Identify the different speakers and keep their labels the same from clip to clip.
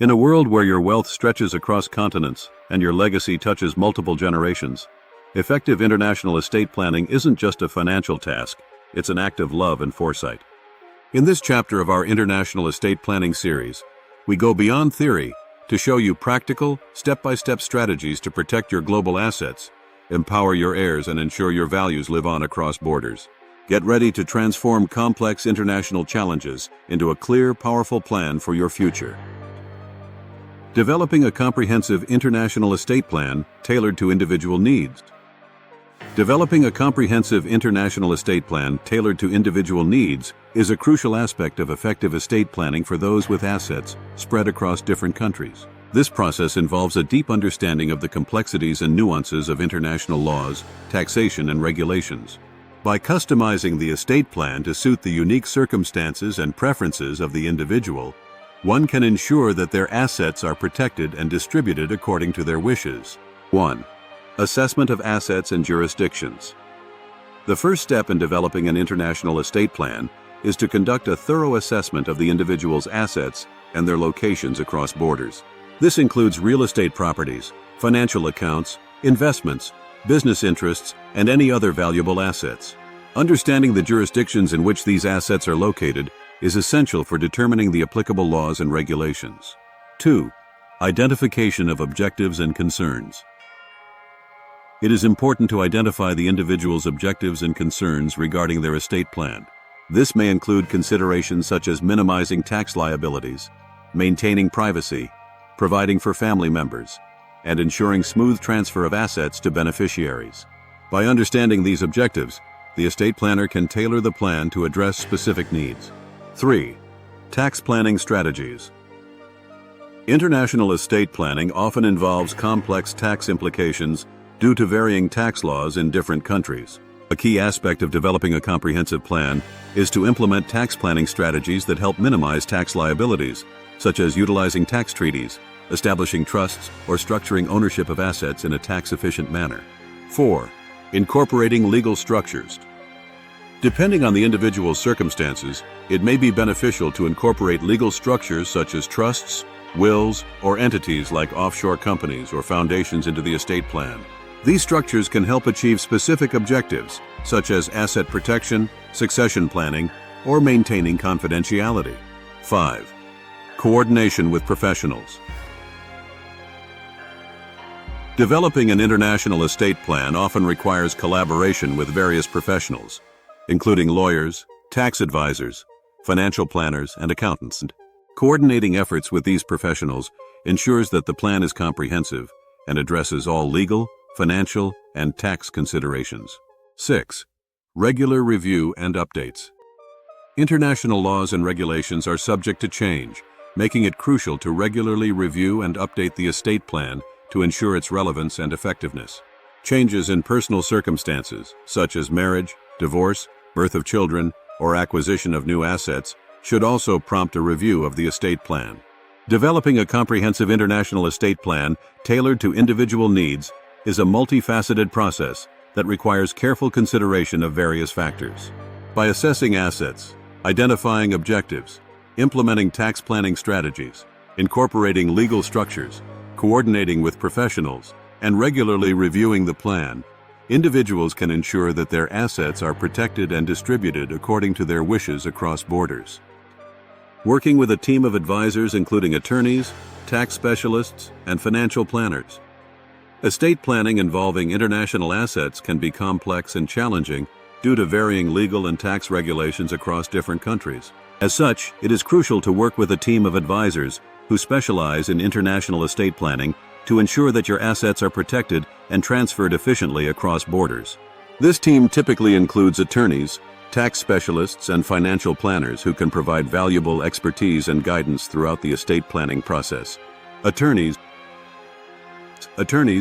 Speaker 1: In a world where your wealth stretches across continents and your legacy touches multiple generations, effective international estate planning isn't just a financial task, it's an act of love and foresight. In this chapter of our International Estate Planning series, we go beyond theory to show you practical, step-by-step strategies to protect your global assets, empower your heirs, and ensure your values live on across borders. Get ready to transform complex international challenges into a clear, powerful plan for your future. Developing a comprehensive international estate plan tailored to individual needs. Developing a comprehensive international estate plan tailored to individual needs is a crucial aspect of effective estate planning for those with assets spread across different countries. This process involves a deep understanding of the complexities and nuances of international laws, taxation, and regulations. By customizing the estate plan to suit the unique circumstances and preferences of the individual, one can ensure that their assets are protected and distributed according to their wishes. 1. Assessment of assets and jurisdictions. The first step in developing an international estate plan is to conduct a thorough assessment of the individual's assets and their locations across borders. This includes real estate properties, financial accounts, investments, business interests, and any other valuable assets. Understanding the jurisdictions in which these assets are located is essential for determining the applicable laws and regulations. 2. Identification of objectives and concerns. It is important to identify the individual's objectives and concerns regarding their estate plan. This may include considerations such as minimizing tax liabilities, maintaining privacy, providing for family members, and ensuring smooth transfer of assets to beneficiaries. By understanding these objectives, the estate planner can tailor the plan to address specific needs. 3. Tax planning strategies. International estate planning often involves complex tax implications due to varying tax laws in different countries. A key aspect of developing a comprehensive plan is to implement tax planning strategies that help minimize tax liabilities, such as utilizing tax treaties, establishing trusts, or structuring ownership of assets in a tax-efficient manner. 4. Incorporating legal structures. Depending on the individual's circumstances, it may be beneficial to incorporate legal structures such as trusts, wills, or entities like offshore companies or foundations into the estate plan. These structures can help achieve specific objectives, such as asset protection, succession planning, or maintaining confidentiality. 5. Coordination with professionals. Developing an international estate plan often requires collaboration with various professionals, including lawyers, tax advisors, financial planners, and accountants. Coordinating efforts with these professionals ensures that the plan is comprehensive and addresses all legal, financial, and tax considerations. 6. Regular review and updates. International laws and regulations are subject to change, making it crucial to regularly review and update the estate plan to ensure its relevance and effectiveness. Changes in personal circumstances, such as marriage, divorce, birth of children, or acquisition of new assets, should also prompt a review of the estate plan. Developing a comprehensive international estate plan tailored to individual needs is a multifaceted process that requires careful consideration of various factors. By assessing assets, identifying objectives, implementing tax planning strategies, incorporating legal structures, coordinating with professionals, and regularly reviewing the plan, individuals can ensure that their assets are protected and distributed according to their wishes across borders. Working with a team of advisors including attorneys, tax specialists, and financial planners. Estate planning involving international assets can be complex and challenging due to varying legal and tax regulations across different countries. As such, it is crucial to work with a team of advisors who specialize in international estate planning to ensure that your assets are protected and transferred efficiently across borders. This team typically includes attorneys, tax specialists, and financial planners who can provide valuable expertise and guidance throughout the estate planning process. Attorneys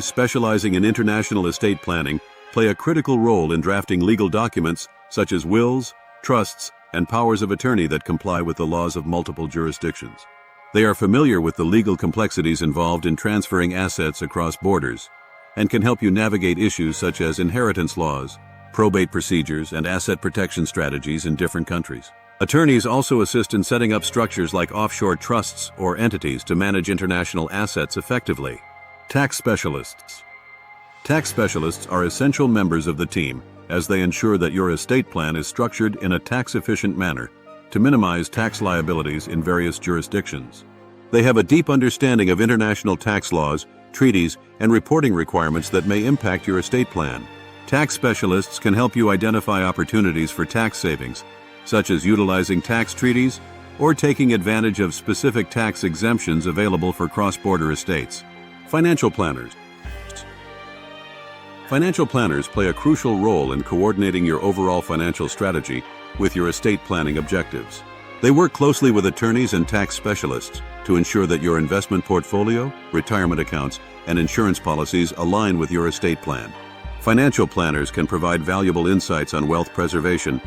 Speaker 1: specializing in international estate planning play a critical role in drafting legal documents such as wills, trusts, and powers of attorney that comply with the laws of multiple jurisdictions. They are familiar with the legal complexities involved in transferring assets across borders and can help you navigate issues such as inheritance laws, probate procedures, and asset protection strategies in different countries. Attorneys also assist in setting up structures like offshore trusts or entities to manage international assets effectively. Tax specialists. Tax specialists are essential members of the team as they ensure that your estate plan is structured in a tax-efficient manner to minimize tax liabilities in various jurisdictions. They have a deep understanding of international tax laws, treaties, and reporting requirements that may impact your estate plan. Tax specialists can help you identify opportunities for tax savings, such as utilizing tax treaties or taking advantage of specific tax exemptions available for cross-border estates. Financial planners. Financial planners play a crucial role in coordinating your overall financial strategy with your estate planning objectives. They work closely with attorneys and tax specialists to ensure that your investment portfolio, retirement accounts, and insurance policies align with your estate plan. Financial planners can provide valuable insights on wealth preservation,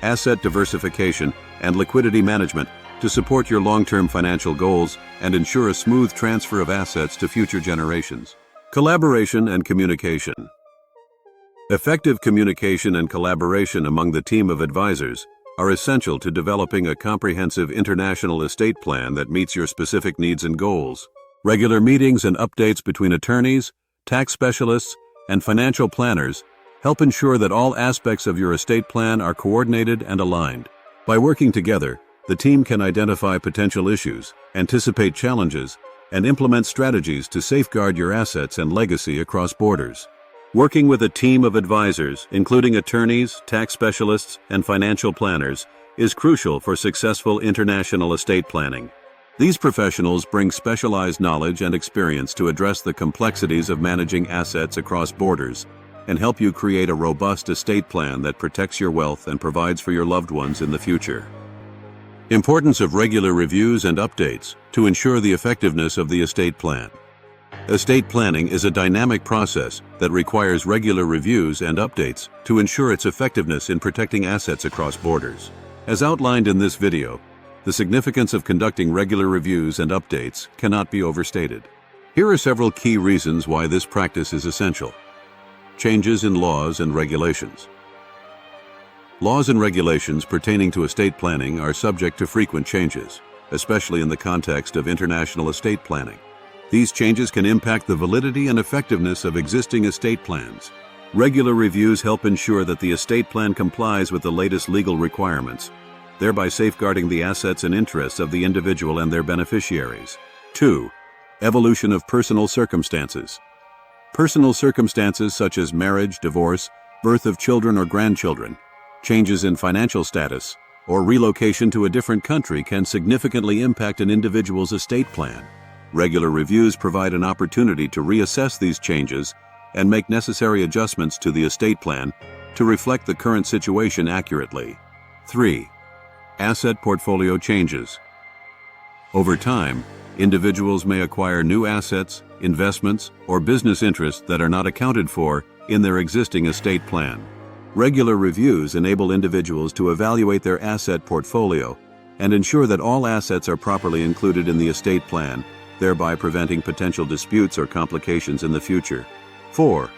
Speaker 1: asset diversification, and liquidity management to support your long-term financial goals and ensure a smooth transfer of assets to future generations. Collaboration and communication. Effective communication and collaboration among the team of advisors are essential to developing a comprehensive international estate plan that meets your specific needs and goals. Regular meetings and updates between attorneys, tax specialists, and financial planners help ensure that all aspects of your estate plan are coordinated and aligned. By working together, the team can identify potential issues, anticipate challenges, and implement strategies to safeguard your assets and legacy across borders. Working with a team of advisors, including attorneys, tax specialists, and financial planners, is crucial for successful international estate planning. These professionals bring specialized knowledge and experience to address the complexities of managing assets across borders and help you create a robust estate plan that protects your wealth and provides for your loved ones in the future. Importance of regular reviews and updates to ensure the effectiveness of the estate plan. Estate planning is a dynamic process that requires regular reviews and updates to ensure its effectiveness in protecting assets across borders. As outlined in this video, the significance of conducting regular reviews and updates cannot be overstated. Here are several key reasons why this practice is essential. Changes in laws and regulations. Laws and regulations pertaining to estate planning are subject to frequent changes, especially in the context of international estate planning. These changes can impact the validity and effectiveness of existing estate plans. Regular reviews help ensure that the estate plan complies with the latest legal requirements, thereby safeguarding the assets and interests of the individual and their beneficiaries. 2. Evolution of personal circumstances. Personal circumstances such as marriage, divorce, birth of children or grandchildren, changes in financial status, or relocation to a different country can significantly impact an individual's estate plan. Regular reviews provide an opportunity to reassess these changes and make necessary adjustments to the estate plan to reflect the current situation accurately. 3. Asset portfolio changes. Over time, individuals may acquire new assets, investments, or business interests that are not accounted for in their existing estate plan. Regular reviews enable individuals to evaluate their asset portfolio and ensure that all assets are properly included in the estate plan, thereby preventing potential disputes or complications in the future. 4.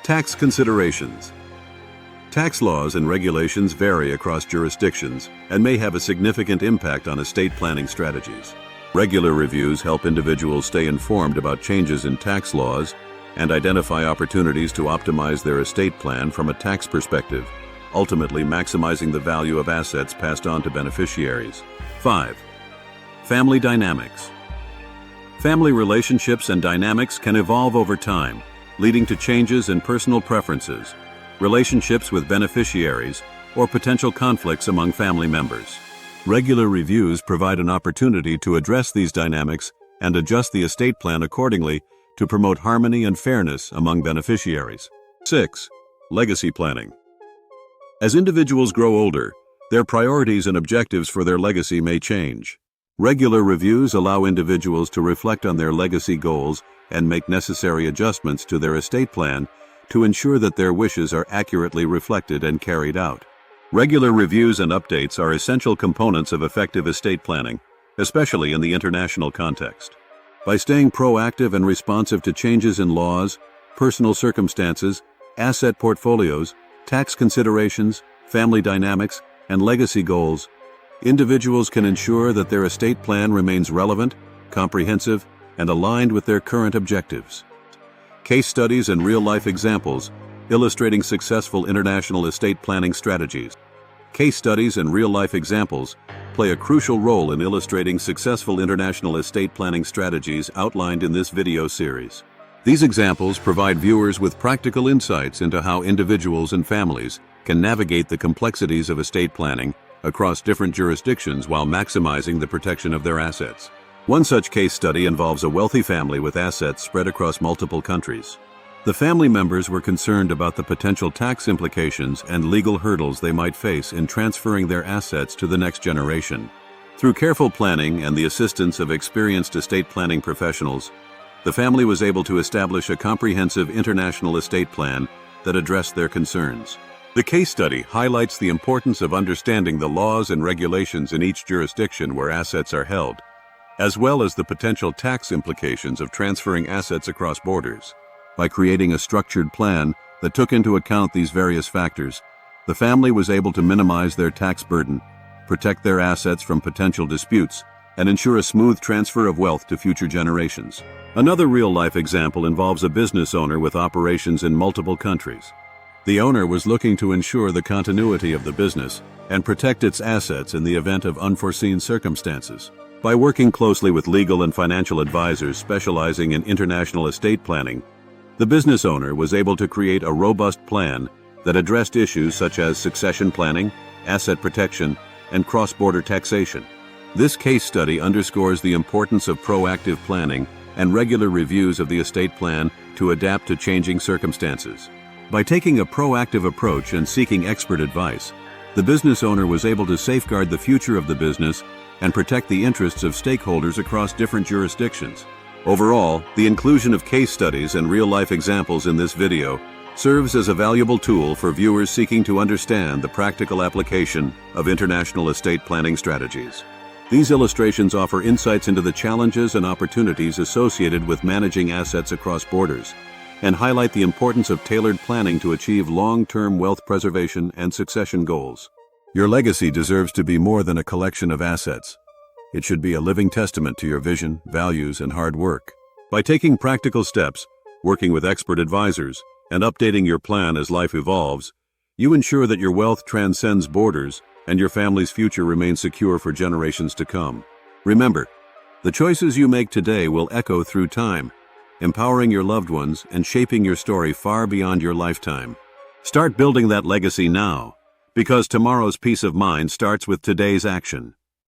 Speaker 1: Tax considerations. Tax laws and regulations vary across jurisdictions and may have a significant impact on estate planning strategies. Regular reviews help individuals stay informed about changes in tax laws and identify opportunities to optimize their estate plan from a tax perspective, ultimately maximizing the value of assets passed on to beneficiaries. 5. Family dynamics. Family relationships and dynamics can evolve over time, leading to changes in personal preferences, relationships with beneficiaries, or potential conflicts among family members. Regular reviews provide an opportunity to address these dynamics and adjust the estate plan accordingly to promote harmony and fairness among beneficiaries. 6. Legacy planning. As individuals grow older, their priorities and objectives for their legacy may change. Regular reviews allow individuals to reflect on their legacy goals and make necessary adjustments to their estate plan to ensure that their wishes are accurately reflected and carried out. Regular reviews and updates are essential components of effective estate planning, especially in the international context. By staying proactive and responsive to changes in laws, personal circumstances, asset portfolios, tax considerations, family dynamics, and legacy goals, individuals can ensure that their estate plan remains relevant, comprehensive, and aligned with their current objectives. Case studies and real-life examples illustrating successful international estate planning strategies. Case studies and real-life examples play a crucial role in illustrating successful international estate planning strategies outlined in this video series. These examples provide viewers with practical insights into how individuals and families can navigate the complexities of estate planning across different jurisdictions while maximizing the protection of their assets. One such case study involves a wealthy family with assets spread across multiple countries. The family members were concerned about the potential tax implications and legal hurdles they might face in transferring their assets to the next generation. Through careful planning and the assistance of experienced estate planning professionals, the family was able to establish a comprehensive international estate plan that addressed their concerns. The case study highlights the importance of understanding the laws and regulations in each jurisdiction where assets are held, as well as the potential tax implications of transferring assets across borders. By creating a structured plan that took into account these various factors, the family was able to minimize their tax burden, protect their assets from potential disputes, and ensure a smooth transfer of wealth to future generations. Another real-life example involves a business owner with operations in multiple countries. The owner was looking to ensure the continuity of the business and protect its assets in the event of unforeseen circumstances. By working closely with legal and financial advisors specializing in international estate planning, the business owner was able to create a robust plan that addressed issues such as succession planning, asset protection, and cross-border taxation. This case study underscores the importance of proactive planning and regular reviews of the estate plan to adapt to changing circumstances. By taking a proactive approach and seeking expert advice, the business owner was able to safeguard the future of the business and protect the interests of stakeholders across different jurisdictions. Overall, the inclusion of case studies and real-life examples in this video serves as a valuable tool for viewers seeking to understand the practical application of international estate planning strategies. These illustrations offer insights into the challenges and opportunities associated with managing assets across borders, and highlight the importance of tailored planning to achieve long-term wealth preservation and succession goals. Your legacy deserves to be more than a collection of assets. It should be a living testament to your vision, values, and hard work. By taking practical steps, working with expert advisors, and updating your plan as life evolves, you ensure that your wealth transcends borders and your family's future remains secure for generations to come. Remember, the choices you make today will echo through time, empowering your loved ones and shaping your story far beyond your lifetime. Start building that legacy now, because tomorrow's peace of mind starts with today's action.